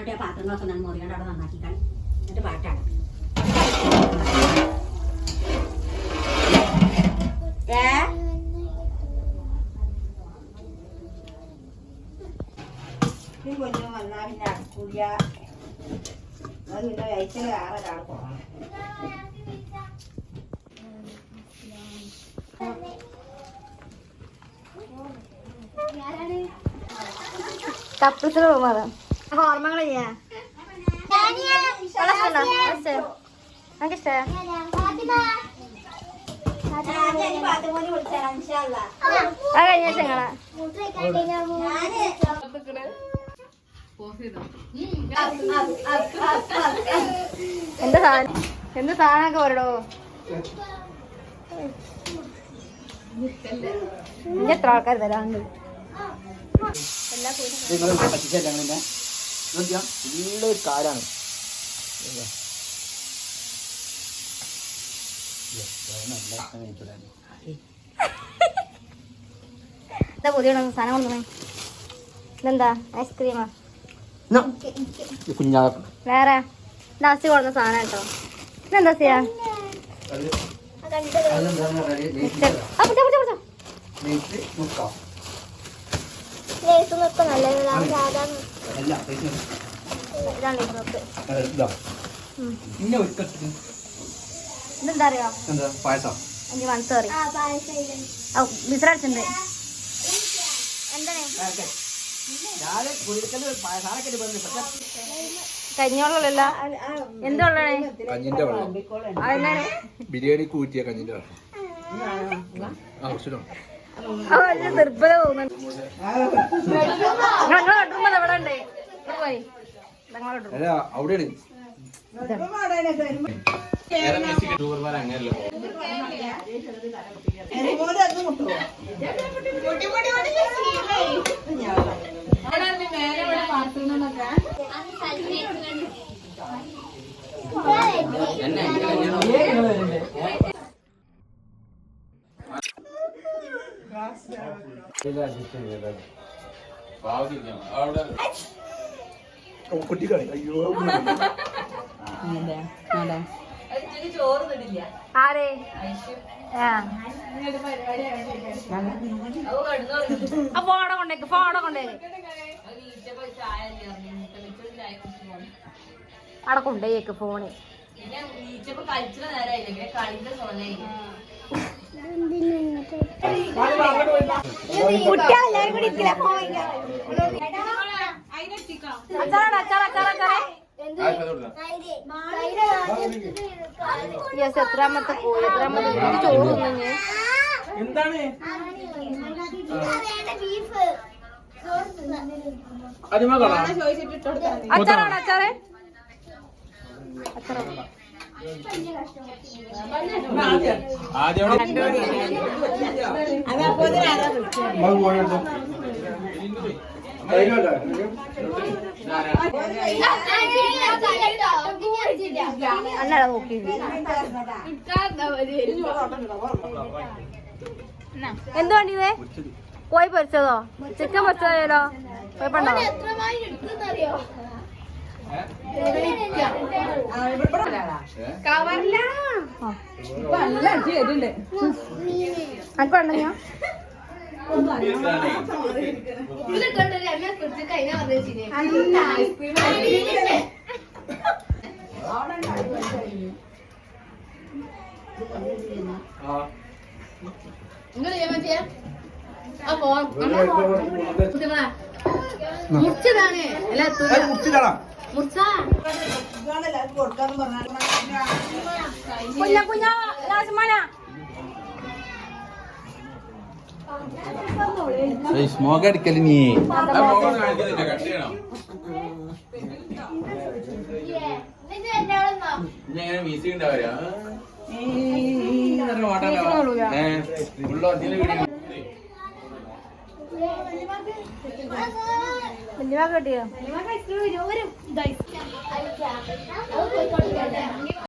മറ്റേ പാത്രങ്ങളൊക്കെ ഞാൻ മുറിയാണ്ട് അവിടെ നന്നാക്കിക്കാൻ എന്നിട്ട് പാട്ടാണ് കൊഞ്ഞു വന്നാ പിന്നെ അടുക്കൂല അത് പിന്നെ കഴിച്ചാൽ വേറെ ഒരാൾ പോകണം. കപ്പിൾസിന് പോകുന്നത് ഓർമ്മകൾ ചെയ്യാ എനിക്കിഷ്ട കഴിഞ്ഞ ഞങ്ങളാ എന്താ സാധനം എന്ത് സാധനമൊക്കെ പറയടോ ഇനി എത്ര ആൾക്കാർ തരാണ്ട് കാരാണ് എന്താ പുതിയ സാധനം കൊണ്ടുവന്നേ ഇതെന്താ ഐസ്ക്രീമാ കുഞ്ഞാ വേറെ ദാസി കൊടുന്ന സാധനം കേട്ടോ ഇതെന്താ ചെയ്യാ ഇതെന്താ അറിയോ പായസം എനിക്ക് മനസ്സറി വിസിലടിച്ചിട്ടുണ്ട് എന്താണ് കഞ്ഞോളല്ല എന്തുള്ളേ കഞ്ഞിന്റെ വെള്ളം അതെന്താണ് ബിരിയാണി കൂറ്റിയ കഞ്ഞിന്റെ വെള്ളം നിർബന്ധ തോന്നുന്നു ഞങ്ങളെ കട്ടുമ്പോ എവിടെ ഉണ്ട് പോയി അല്ല അവിടെയാണ് കുട്ടികളെ അയ്യോ ആരേ ഫോണെ കൊണ്ടേക്ക് ഫോണെ കൊണ്ടേക്ക് അവിടെ കൊണ്ടേക്ക് ഫോണ് കുട്ടികളെല്ലാരും കൂടി ഇരിക്കില്ല അച്ചാറാണ് അച്ചാർ അച്ചാർ അച്ചാറേ യെസ് എത്രാമത്തെ പോയി എത്രാമത്തെ ചോറ് തിന്നു എന്താണ് അച്ചാറാണ് അച്ചാറേ അച്ചാറ അന്നട നോക്കി എന്ത് വേണ്ടിയതേ കോഴി പൊരിച്ചതോ ചിക്കൻ പൊരിച്ചതോ കുഴപ്പമുണ്ടോ അനക്കുണ്ടെങ്കിയോ മുറിച്ചതാണ് കുഞ്ഞ കുഞ്ഞ രാജമാന സ്മോക്ക് അടിക്കല് നീ വലിയ കിട്ടിയോ